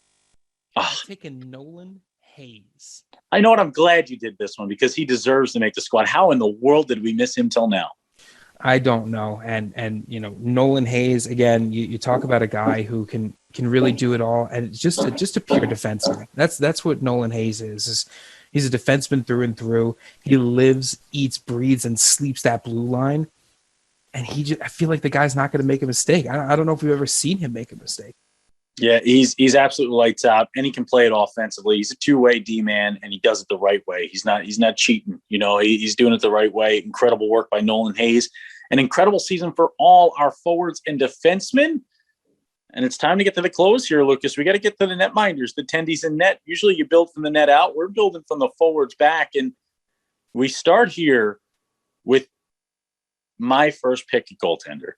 I'm taking Nolan Hayes. I know what. I'm glad you did this one because he deserves to make the squad. How in the world did we miss him till now? I don't know. And you know, Nolan Hayes, again, you talk about a guy who can really do it all, and just a pure defenseman. That's what Nolan Hayes is he's a defenseman through and through. He lives, eats, breathes, and sleeps that blue line. And I feel like the guy's not going to make a mistake. I don't know if we've ever seen him make a mistake. Yeah, he's absolutely lights out, and he can play it offensively. He's a two-way D-man, and he does it the right way. He's not cheating. He's doing it the right way. Incredible work by Nolan Hayes. An incredible season for all our forwards and defensemen. And it's time to get to the close here, Lucas. We got to get to the netminders, the tendies in net. Usually you build from the net out. We're building from the forwards back, and we start here with my first pick at goaltender.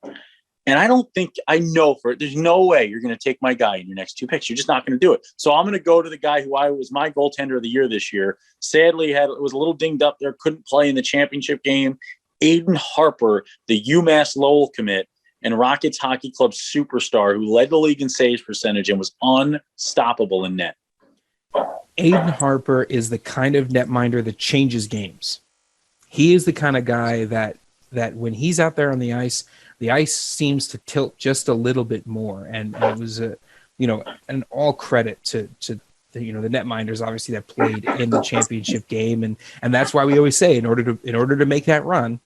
And there's no way you're going to take my guy in your next two picks. You're just not going to do it. So I'm going to go to the guy who was my goaltender of the year this year. Sadly, was a little dinged up there, couldn't play in the championship game. Aiden Harper, the UMass Lowell commit and Rockets Hockey Club superstar who led the league in saves percentage and was unstoppable in net. Aiden Harper is the kind of netminder that changes games. He is the kind of guy that when he's out there on the ice seems to tilt just a little bit more. And it was an all credit to the netminders obviously that played in the championship game. And that's why we always say in order to make that run,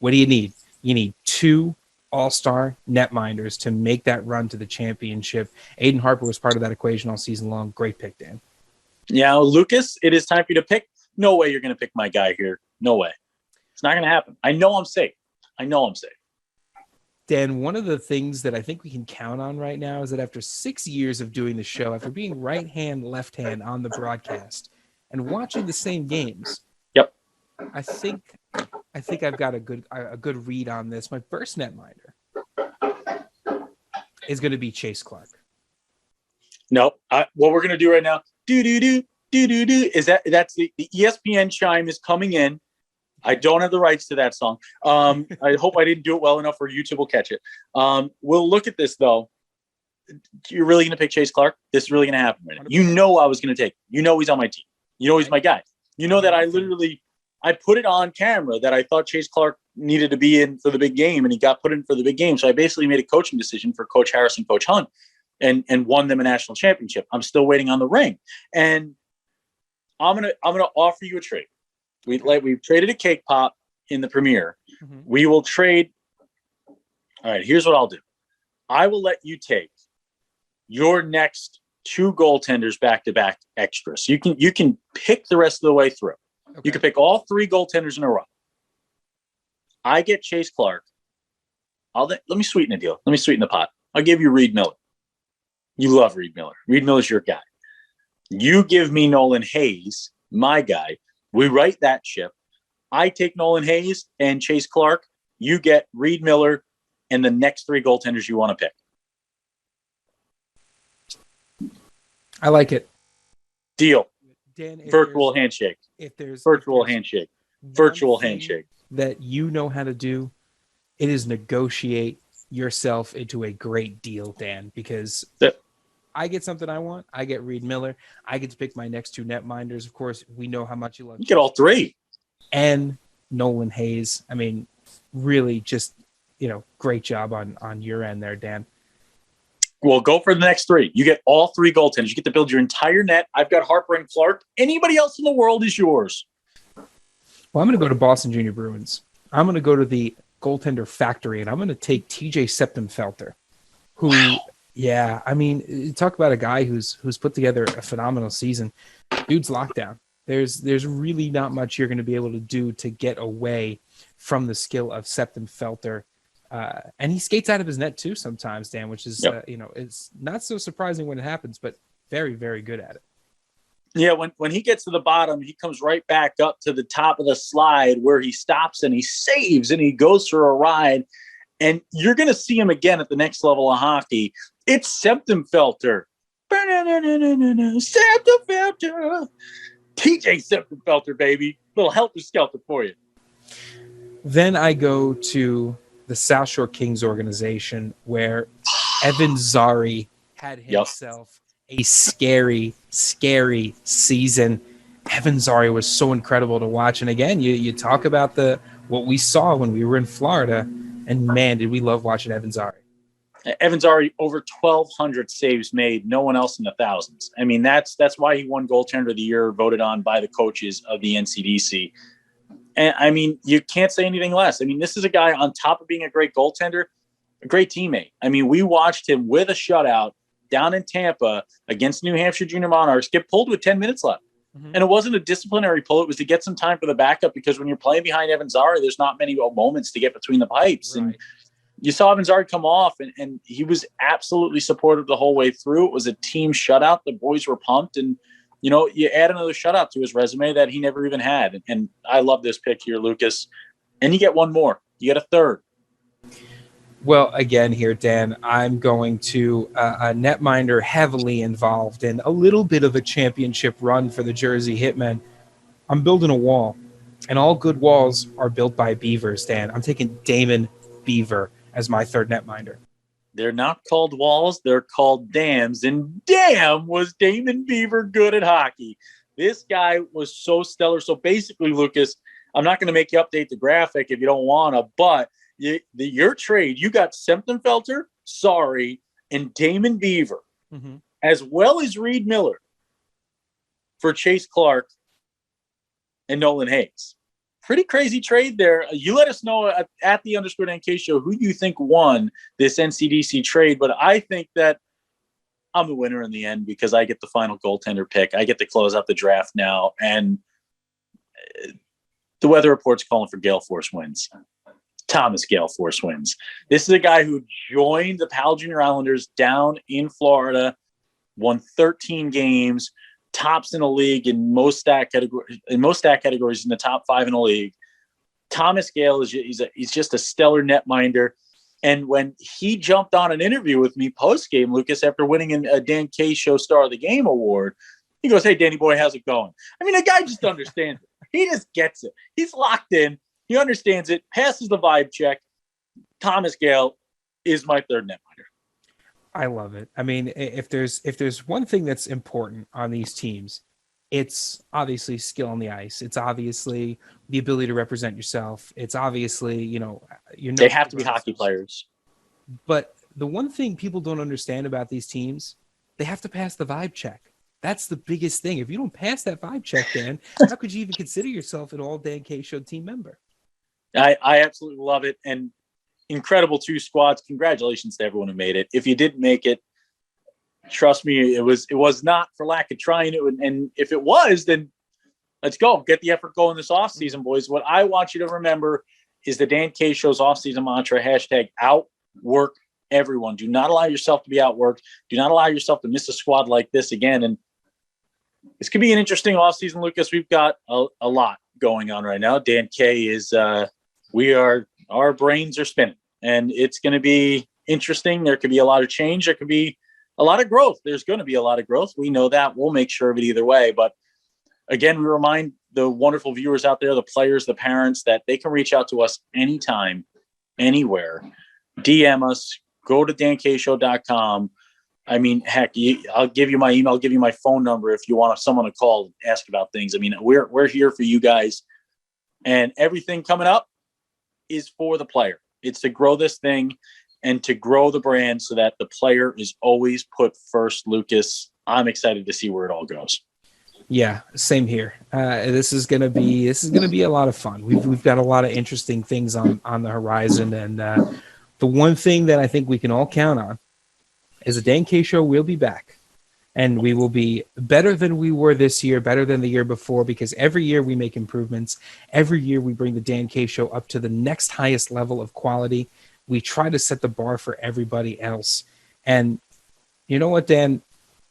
what do you need? You need two all-star netminders to make that run to the championship. Aiden Harper was part of that equation all season long. Great pick, Dan. Yeah, Lucas, it is time for you to pick. No way you're going to pick my guy here. No way. It's not going to happen. I know I'm safe. Dan, one of the things that I think we can count on right now is that after 6 years of doing the show, after being right hand, left hand on the broadcast and watching the same games, yep, I think I've got a good read on this. My first netminder is going to be Chase Clark. Nope. What we're going to do right now, is that's the ESPN chime is coming in. I don't have the rights to that song. I hope I didn't do it well enough where YouTube will catch it. We'll look at this, though. You're really going to pick Chase Clark? This is really going to happen right now. I was going to take him. He's on my team. He's my guy. That I put it on camera that I thought Chase Clark needed to be in for the big game, and he got put in for the big game. So I basically made a coaching decision for Coach Harris and Coach Hunt and won them a national championship. I'm still waiting on the ring. And I'm gonna offer you a trade. We've traded a cake pop in the premiere. Mm-hmm. We will trade. All right, here's what I'll do. I will let you take your next two goaltenders back-to-back extras. So you can pick the rest of the way through. Okay. You can pick all three goaltenders in a row. I get Chase Clark. Let me sweeten the deal. Let me sweeten the pot. I'll give you Reed Miller. You love Reed Miller. Reed Miller's your guy. You give me Nolan Hayes, my guy. We write that ship. I take Nolan Hayes and Chase Clark. You get Reed Miller and the next three goaltenders you want to pick. I like it. Deal. Dan, virtual handshake. If there's virtual handshake. Virtual handshake. That you know how to do, it is negotiate yourself into a great deal, Dan, because I get something I want. I get Reed Miller. I get to pick my next two netminders. Of course, we know how much you love. You get all three. And Nolan Hayes. I mean, really just, great job on your end there, Dan. Well, go for the next three. You get all three goaltenders. You get to build your entire net. I've got Harper and Clark. Anybody else in the world is yours. Well, I'm going to go to Boston Junior Bruins. I'm going to go to the goaltender factory, and I'm going to take TJ Septemfelter, who, yeah, I mean, talk about a guy who's put together a phenomenal season. Dude's lockdown. There's really not much you're going to be able to do to get away from the skill of Septemfelter. And he skates out of his net too sometimes, Dan, which is, it's not so surprising when it happens, but very, very good at it. Yeah, when he gets to the bottom, he comes right back up to the top of the slide where he stops and he saves and he goes for a ride. And you're going to see him again at the next level of hockey. It's Septemfelter. Septemfelter. TJ Septemfelter, baby. Little helter-skelter for you. Then I go to the South Shore Kings organization where Evan Zari had himself a scary, scary season. Evan Zari was so incredible to watch. And again, you talk about what we saw when we were in Florida, and man, did we love watching Evan Zari. Evan Zari, over 1,200 saves made, no one else in the thousands. I mean, that's why he won goaltender of the year, voted on by the coaches of the NCDC. And I mean, you can't say anything less. I mean, this is a guy on top of being a great goaltender, a great teammate. I mean, we watched him with a shutout down in Tampa against New Hampshire Junior Monarchs get pulled with 10 minutes left. Mm-hmm. And it wasn't a disciplinary pull. It was to get some time for the backup, because when you're playing behind Evan Zari, there's not many moments to get between the pipes. Right. And you saw Evan Zari come off, and he was absolutely supportive the whole way through. It was a team shutout. The boys were pumped. And, you know, you add another shutout to his resume that he never even had. And I love this pick here, Lucas. And you get one more. You get a third. Well, again here, Dan, I'm going to a netminder heavily involved in a little bit of a championship run for the Jersey Hitmen. I'm building a wall, and all good walls are built by beavers, Dan. I'm taking Damon Beaver as my third netminder. They're not called walls. They're called dams. And damn, was Damon Beaver good at hockey. This guy was so stellar. So basically, Lucas, I'm not going to make you update the graphic if you don't want to, but your trade, you got Semptenfelter, Zari, and Damon Beaver, as well as Reed Miller for Chase Clark and Nolan Hayes. Pretty crazy trade there. You let us know at the _NK show who you think won this NCDC trade, but I think that I'm the winner in the end because I get the final goaltender pick. I get to close out the draft now, and the weather report's calling for gale force winds. Thomas Gale Force wins. This is a guy who joined the Pal Junior Islanders down in Florida, won 13 games, tops in the league in most stat categories in the top 5 in the league. Thomas Gale he's just a stellar netminder. And when he jumped on an interview with me post-game, Lucas, after winning a Dan K Show Star of the Game award, he goes, "Hey, Danny boy, how's it going?" I mean, the guy just understands it. He just gets it. He's locked in. He understands it, passes the vibe check. Thomas Gale is my third netminder. I love it. I mean, if there's one thing that's important on these teams, it's obviously skill on the ice. It's obviously the ability to represent yourself. It's obviously, they have to be hockey players. But the one thing people don't understand about these teams, they have to pass the vibe check. That's the biggest thing. If you don't pass that vibe check, Dan, how could you even consider yourself an all-Dan K Show team member? I absolutely love it. And incredible 2 squads. Congratulations to everyone who made it. If you didn't make it, trust me, it was not for lack of trying it. And if it was, then let's go. Get the effort going this offseason, boys. What I want you to remember is the Dan K Show's offseason mantra, #outwork everyone. Do not allow yourself to be outworked. Do not allow yourself to miss a squad like this again. And this could be an interesting offseason, Lucas. We've got a lot going on right now. Dan K is our brains are spinning, and it's going to be interesting. There could be a lot of change. There could be a lot of growth. There's going to be a lot of growth. We know that. We'll make sure of it either way. But again, we remind the wonderful viewers out there, the players, the parents, that they can reach out to us anytime, anywhere. DM us, go to dankshow.com. I mean, heck, I'll give you my email, I'll give you my phone number if you want someone to call and ask about things. I mean, we're here for you guys, and everything coming up is for the player. It's to grow this thing and to grow the brand so that the player is always put first, Lucas. I'm excited to see where it all goes. Yeah, same here. This is gonna be a lot of fun. We've got a lot of interesting things on the horizon, and the one thing that I think we can all count on is the Dan K Show will be back. And we will be better than we were this year, better than the year before, because every year we make improvements. Every year we bring the Dan K Show up to the next highest level of quality. We try to set the bar for everybody else. And you know what, Dan?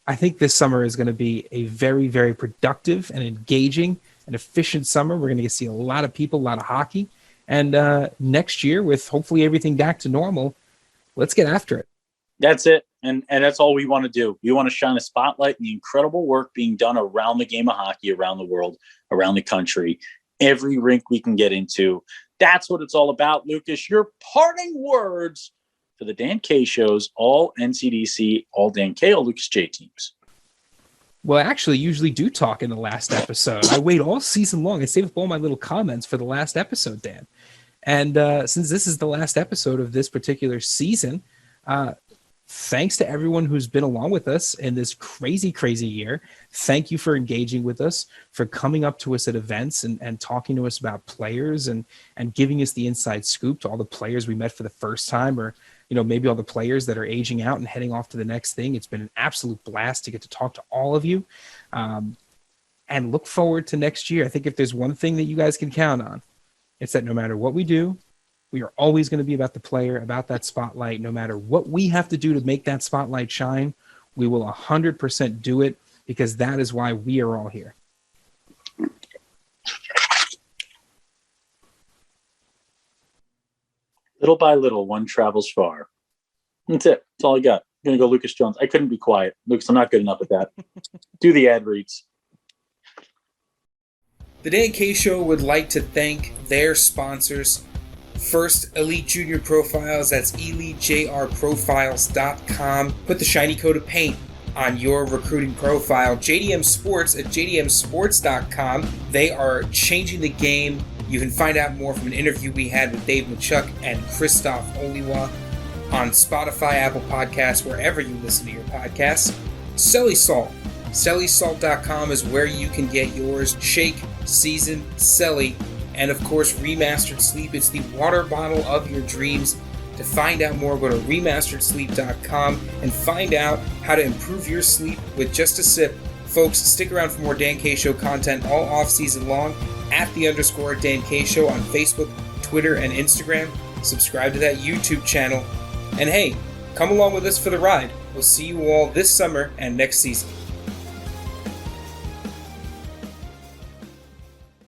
I think this summer is going to be a very, very productive and engaging and efficient summer. We're going to see a lot of people, a lot of hockey. And next year, with hopefully everything back to normal, let's get after it. That's it. And that's all we want to do. We want to shine a spotlight on the incredible work being done around the game of hockey, around the world, around the country, every rink we can get into. That's what it's all about, Lucas. Your parting words for the Dan K Show's All-NCDC, All-Dan K, All-Lucas J teams. Well, I actually usually do talk in the last episode. I wait all season long. I save up all my little comments for the last episode, Dan. And since this is the last episode of this particular season, thanks to everyone who's been along with us in this crazy, crazy year. Thank you for engaging with us, for coming up to us at events and talking to us about players and giving us the inside scoop to all the players we met for the first time, or maybe all the players that are aging out and heading off to the next thing. It's been an absolute blast to get to talk to all of you, and look forward to next year. I think if there's one thing that you guys can count on, it's that no matter what we do, we are always going to be about the player, about that spotlight. No matter what we have to do to make that spotlight shine, we will 100% do it, because that is why we are all here. Little by little, one travels far. That's it. That's all I got. I'm going to go Lucas Jones. I couldn't be quiet. Lucas, I'm not good enough at that. Do the ad reads. The Dan K Show would like to thank their sponsors. First, Elite Junior Profiles. That's elitejrprofiles.com. Put the shiny coat of paint on your recruiting profile. JDM Sports at jdmsports.com. They are changing the game. You can find out more from an interview we had with Dave Machuk and Christoph Oliwa on Spotify, Apple Podcasts, wherever you listen to your podcasts. Selly Salt. SellySalt.com is where you can get yours. Shake, season, Selly, and of course Remastered Sleep. It's the water bottle of your dreams. To find out more, go to remasteredsleep.com and find out how to improve your sleep with just a sip. Folks, stick around for more Dan K Show content all off season long at _Dan K Show on Facebook, Twitter, and Instagram. Subscribe to that YouTube channel. And hey, come along with us for the ride. We'll see you all this summer and next season.